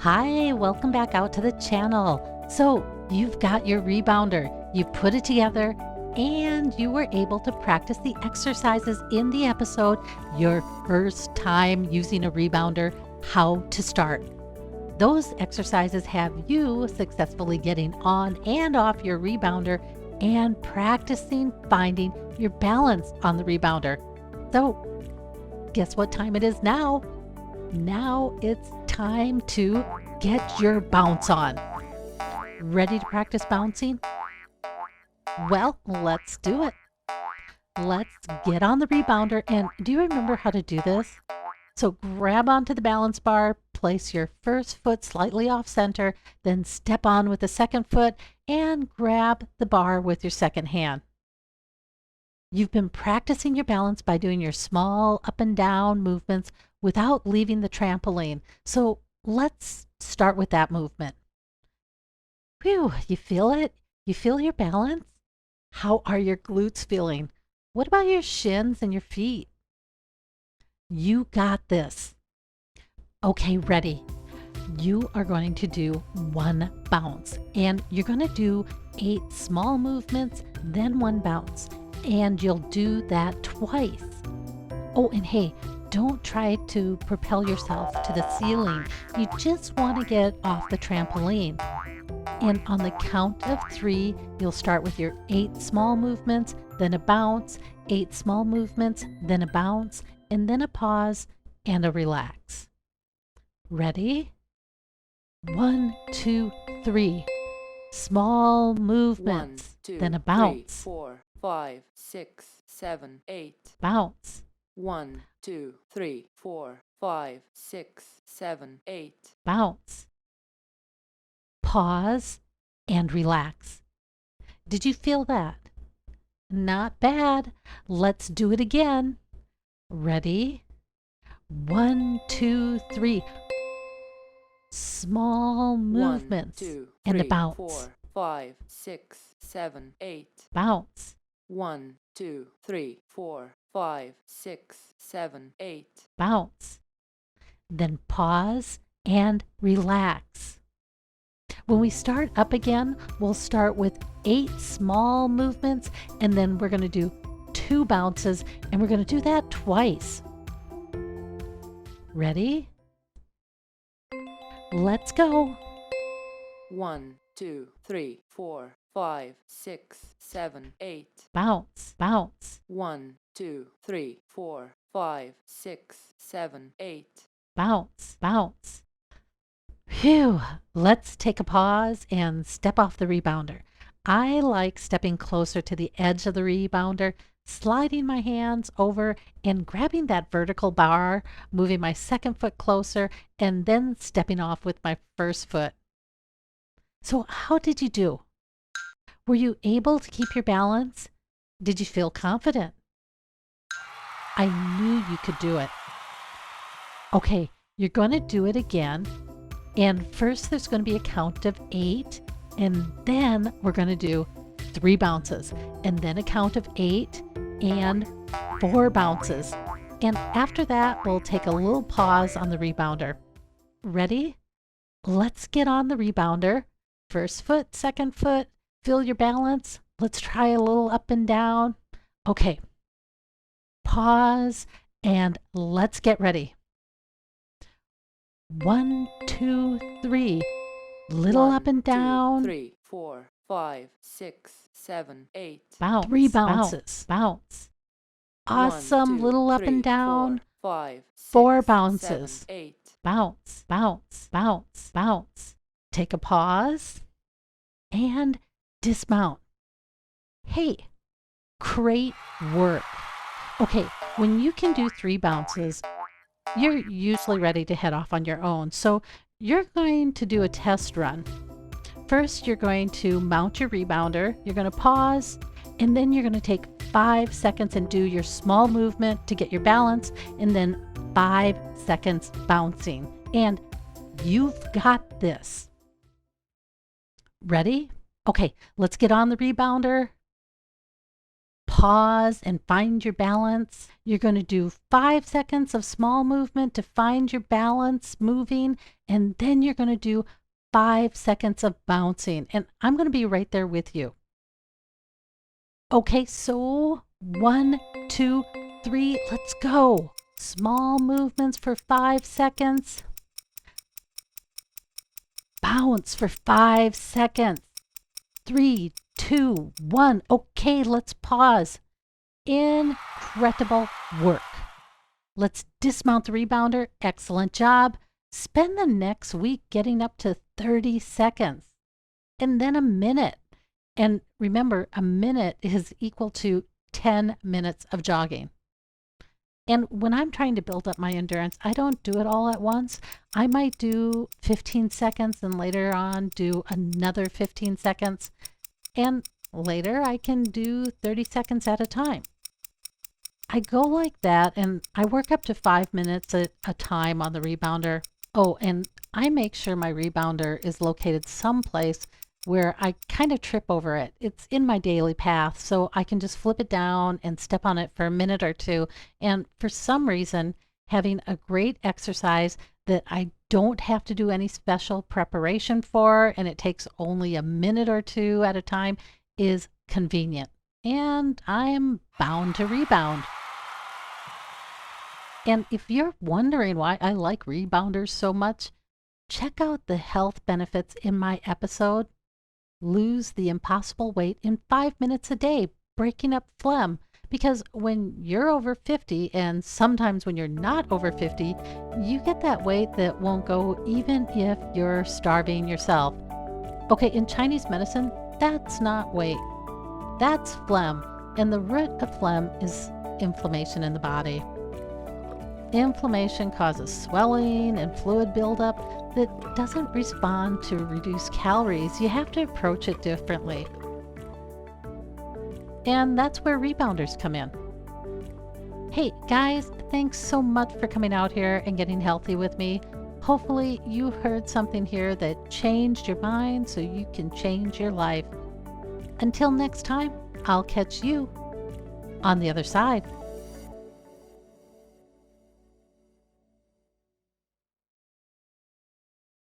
Hi, welcome back out to the channel. So you've got your rebounder, you put it together, and you were able to practice the exercises in the episode, your first time using a rebounder, how to start. Those exercises have you successfully getting on and off your rebounder and practicing finding your balance on the rebounder. So guess what time it is now? Now it's time to get your bounce on. Ready to practice bouncing? Well, let's do it. Let's get on the rebounder. And do you remember how to do this? So grab onto the balance bar, place your first foot slightly off center, then step on with the second foot and grab the bar with your second hand. You've been practicing your balance by doing your small up and down movements without leaving the trampoline. So let's start with that movement. Whew, you feel it? You feel your balance? How are your glutes feeling? What about your shins and your feet? You got this. Okay, ready. You are going to do one bounce, and you're going to do 8 small movements, then one bounce, and you'll do that twice. Oh, and hey, don't try to propel yourself to the ceiling. You just want to get off the trampoline. And on the count of 3, you'll start with your 8 small movements, then a bounce, 8 small movements, then a bounce, and then a pause and a relax. Ready? 1, 2, 3. Small movements, 1, 2, then a bounce. 3, 4, 5, 6, 7, 8. Bounce. 1, 2, 3, 4, 5, 6, 7, 8. Bounce. Pause and relax. Did you feel that? Not bad. Let's do it again. Ready? 1, 2, 3. Small movements 1, 2, 3, and a bounce. 4, 5, 6, 7, 8. Bounce. 1, 2, 3, 4, 5, 6, 7, 8. Bounce. Then pause and relax. When we start up again, we'll start with 8 small movements, and then we're going to do 2 bounces, and we're going to do that twice. Ready? Let's go. 1, 2, 3, 4, 5, 6, 7, 8. Bounce, bounce. 1, 2, 3, 4, 5, 6, 7, 8. Bounce, bounce. Phew, let's take a pause and step off the rebounder. I like stepping closer to the edge of the rebounder, sliding my hands over and grabbing that vertical bar, moving my second foot closer, and then stepping off with my first foot. So how did you do? Were you able to keep your balance? Did you feel confident? I knew you could do it. Okay, you're going to do it again. And first there's going to be a count of 8, and then we're going to do 3 bounces, and then a count of 8 and 4 bounces. And after that, we'll take a little pause on the rebounder. Ready? Let's get on the rebounder. First foot, second foot, feel your balance. Let's try a little up and down. Okay. Pause and let's get ready. 1, 2, 3. Little 1, up and 2, down. 3, 4, 5, 6, 7, 8. Bounce. 3 bounces. Bounce. Awesome. 1, 2, little up 3, and down. 4, 5, 4 6, bounces. 7, 8. Bounce, bounce, bounce, bounce. Take a pause and dismount. Hey, great work. Okay, when you can do 3 bounces, you're usually ready to head off on your own. So you're going to do a test run. First, you're going to mount your rebounder. You're going to pause, and then you're going to take 5 seconds and do your small movement to get your balance, and then 5 seconds bouncing. And you've got this. Ready? Okay, let's get on the rebounder. Pause. pause and find your balance. You're going to do 5 seconds of small movement to find your balance moving, and then you're going to do 5 seconds of bouncing. And I'm going to be right there with you. Okay, so 1, 2, 3, let's go. Small movements for 5 seconds. Bounce for 5 seconds. 3, 2, 1. Okay, let's pause. Incredible work. Let's dismount the rebounder. Excellent job. Spend the next week getting up to 30 seconds and then a minute. And remember, a minute is equal to 10 minutes of jogging. And when I'm trying to build up my endurance, I don't do it all at once. I might do 15 seconds and later on do another 15 seconds. And later I can do 30 seconds at a time. I go like that and I work up to 5 minutes at a time on the rebounder. Oh, and I make sure my rebounder is located someplace where I kind of trip over it. It's in my daily path, so I can just flip it down and step on it for a minute or two. And for some reason, having a great exercise that I don't have to do any special preparation for, and it takes only a minute or two at a time, is convenient. And I'm bound to rebound. And if you're wondering why I like rebounders so much, check out the health benefits in my episode, Lose the Impossible Weight in 5 Minutes a Day, Breaking Up Phlegm. Because when you're over 50, and sometimes when you're not over 50, you get that weight that won't go even if you're starving yourself. Okay, in Chinese medicine, that's not weight. That's phlegm. And the root of phlegm is inflammation in the body. Inflammation causes swelling and fluid buildup that doesn't respond to reduced calories. You have to approach it differently. And that's where rebounders come in. Hey guys, thanks so much for coming out here and getting healthy with me. Hopefully you heard something here that changed your mind so you can change your life. Until next time, I'll catch you on the other side.